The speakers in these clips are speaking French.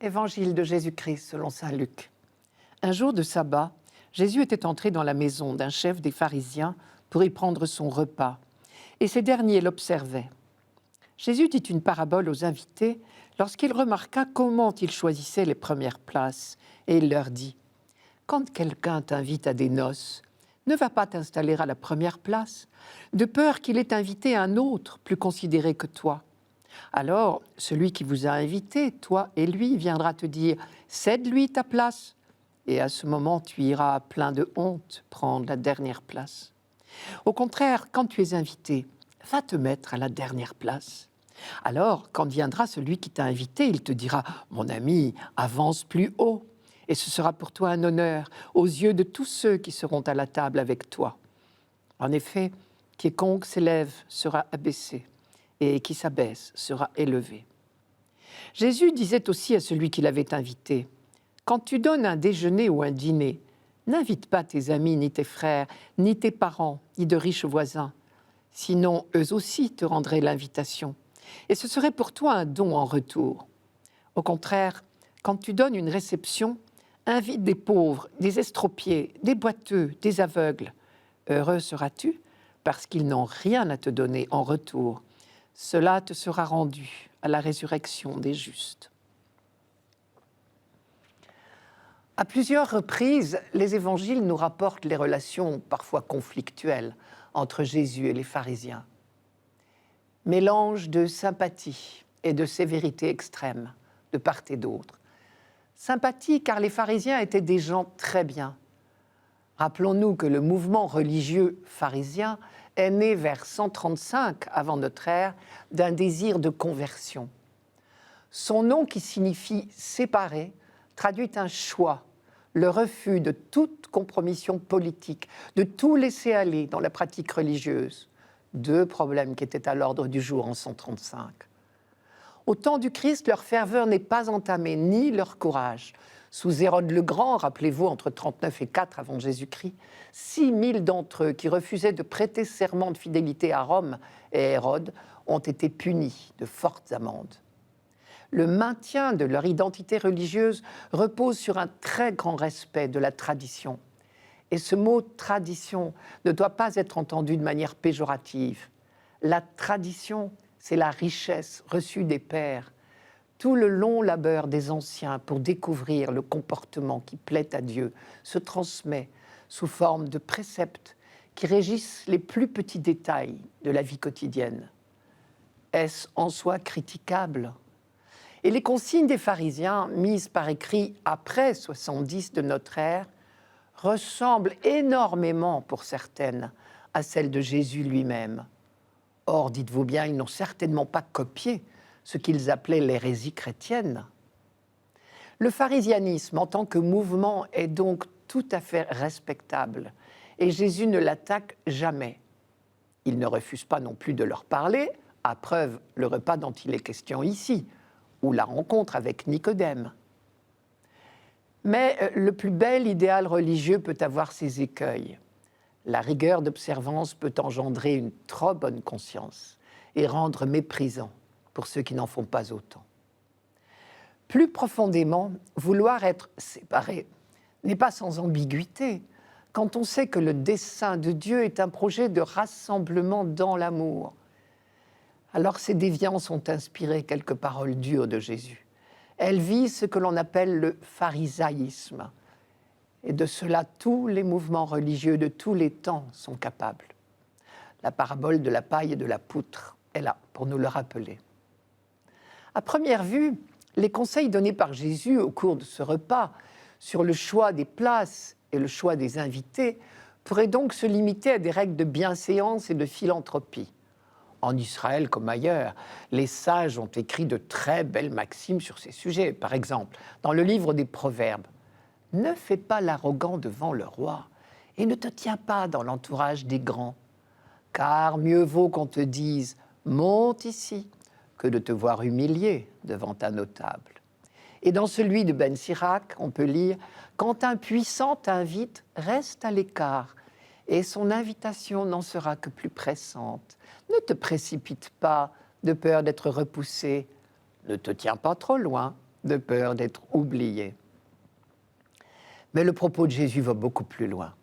Évangile de Jésus-Christ selon saint Luc. Un jour de sabbat, Jésus était entré dans la maison d'un chef des pharisiens pour y prendre son repas, et ces derniers l'observaient. Jésus dit une parabole aux invités lorsqu'il remarqua comment ils choisissaient les premières places, et il leur dit « Quand quelqu'un t'invite à des noces, ne va pas t'installer à la première place, de peur qu'il ait invité un autre plus considéré que toi. Alors, celui qui vous a invité, toi et lui, viendra te dire « Cède-lui ta place ». Et à ce moment, tu iras plein de honte prendre la dernière place. Au contraire, quand tu es invité, va te mettre à la dernière place. Alors, quand viendra celui qui t'a invité, il te dira « Mon ami, avance plus haut ». Et ce sera pour toi un honneur aux yeux de tous ceux qui seront à la table avec toi. En effet, quiconque s'élève sera abaissé, et qui s'abaisse sera élevé. Jésus disait aussi à celui qui l'avait invité « Quand tu donnes un déjeuner ou un dîner, n'invite pas tes amis, ni tes frères, ni tes parents, ni de riches voisins. Sinon, eux aussi te rendraient l'invitation, et ce serait pour toi un don en retour. Au contraire, quand tu donnes une réception, invite des pauvres, des estropiés, des boiteux, des aveugles. Heureux seras-tu, parce qu'ils n'ont rien à te donner en retour. Cela te sera rendu à la résurrection des justes. » À plusieurs reprises, les évangiles nous rapportent les relations parfois conflictuelles entre Jésus et les pharisiens. Mélange de sympathie et de sévérité extrême, de part et d'autre. Sympathie car les pharisiens étaient des gens très bien. Rappelons-nous que le mouvement religieux pharisien est né vers 135 avant notre ère d'un désir de conversion. Son nom qui signifie « séparer » traduit un choix, le refus de toute compromission politique, de tout laisser aller dans la pratique religieuse. Deux problèmes qui étaient à l'ordre du jour en 135. Au temps du Christ, leur ferveur n'est pas entamée, ni leur courage. Sous Hérode le Grand, rappelez-vous, entre 39 et 4 avant Jésus-Christ, 6000 d'entre eux qui refusaient de prêter serment de fidélité à Rome et Hérode ont été punis de fortes amendes. Le maintien de leur identité religieuse repose sur un très grand respect de la tradition. Et ce mot « tradition » ne doit pas être entendu de manière péjorative. La tradition, c'est la richesse reçue des pères, tout le long labeur des anciens pour découvrir le comportement qui plaît à Dieu se transmet sous forme de préceptes qui régissent les plus petits détails de la vie quotidienne. Est-ce en soi critiquable ? Et les consignes des pharisiens, mises par écrit après 70 de notre ère, ressemblent énormément, pour certaines, à celles de Jésus lui-même. Or, dites-vous bien, ils n'ont certainement pas copié ce qu'ils appelaient l'hérésie chrétienne. Le pharisianisme, en tant que mouvement, est donc tout à fait respectable, et Jésus ne l'attaque jamais. Il ne refuse pas non plus de leur parler, à preuve le repas dont il est question ici, ou la rencontre avec Nicodème. Mais le plus bel idéal religieux peut avoir ses écueils. La rigueur d'observance peut engendrer une trop bonne conscience et rendre méprisant pour ceux qui n'en font pas autant. Plus profondément, vouloir être séparé n'est pas sans ambiguïté quand on sait que le dessein de Dieu est un projet de rassemblement dans l'amour. Alors ces déviances ont inspiré quelques paroles dures de Jésus. Elles visent ce que l'on appelle le pharisaïsme. Et de cela, tous les mouvements religieux de tous les temps sont capables. La parabole de la paille et de la poutre est là pour nous le rappeler. À première vue, les conseils donnés par Jésus au cours de ce repas sur le choix des places et le choix des invités pourraient donc se limiter à des règles de bienséance et de philanthropie. En Israël comme ailleurs, les sages ont écrit de très belles maximes sur ces sujets. Par exemple, dans le livre des Proverbes, « Ne fais pas l'arrogant devant le roi et ne te tiens pas dans l'entourage des grands, car mieux vaut qu'on te dise « monte ici » que de te voir humilié devant un notable. » Et dans celui de Ben Sirac, on peut lire « Quand un puissant t'invite, reste à l'écart, et son invitation n'en sera que plus pressante. Ne te précipite pas de peur d'être repoussé. Ne te tiens pas trop loin, de peur d'être oubliés. Mais le propos de Jésus va beaucoup plus loin.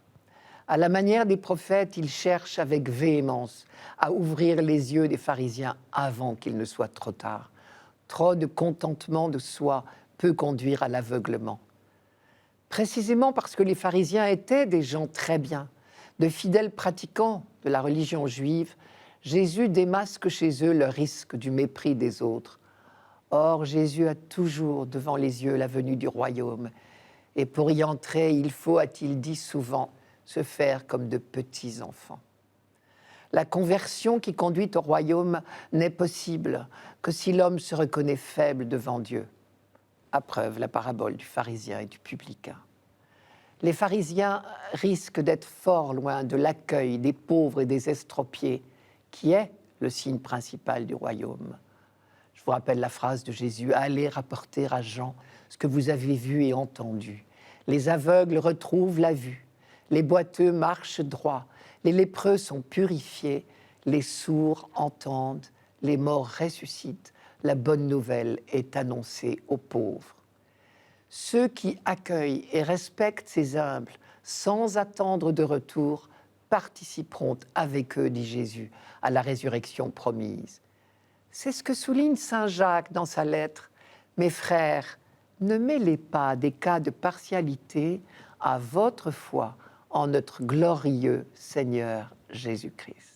À la manière des prophètes, il cherche avec véhémence à ouvrir les yeux des pharisiens avant qu'il ne soit trop tard. Trop de contentement de soi peut conduire à l'aveuglement. Précisément parce que les pharisiens étaient des gens très bien, de fidèles pratiquants de la religion juive, Jésus démasque chez eux le risque du mépris des autres. Or, Jésus a toujours devant les yeux la venue du royaume. Et pour y entrer, il faut, a-t-il dit souvent, se faire comme de petits enfants. La conversion qui conduit au royaume n'est possible que si l'homme se reconnaît faible devant Dieu. À preuve, la parabole du pharisien et du publicain. Les pharisiens risquent d'être fort loin de l'accueil des pauvres et des estropiés, qui est le signe principal du royaume. Je vous rappelle la phrase de Jésus, « Allez rapporter à Jean ce que vous avez vu et entendu. Les aveugles retrouvent la vue, les boiteux marchent droit, les lépreux sont purifiés, les sourds entendent, les morts ressuscitent, la bonne nouvelle est annoncée aux pauvres. » Ceux qui accueillent et respectent ces humbles sans attendre de retour participeront avec eux, dit Jésus, à la résurrection promise. C'est ce que souligne saint Jacques dans sa lettre. Mes frères, ne mêlez pas des cas de partialité à votre foi en notre glorieux Seigneur Jésus-Christ.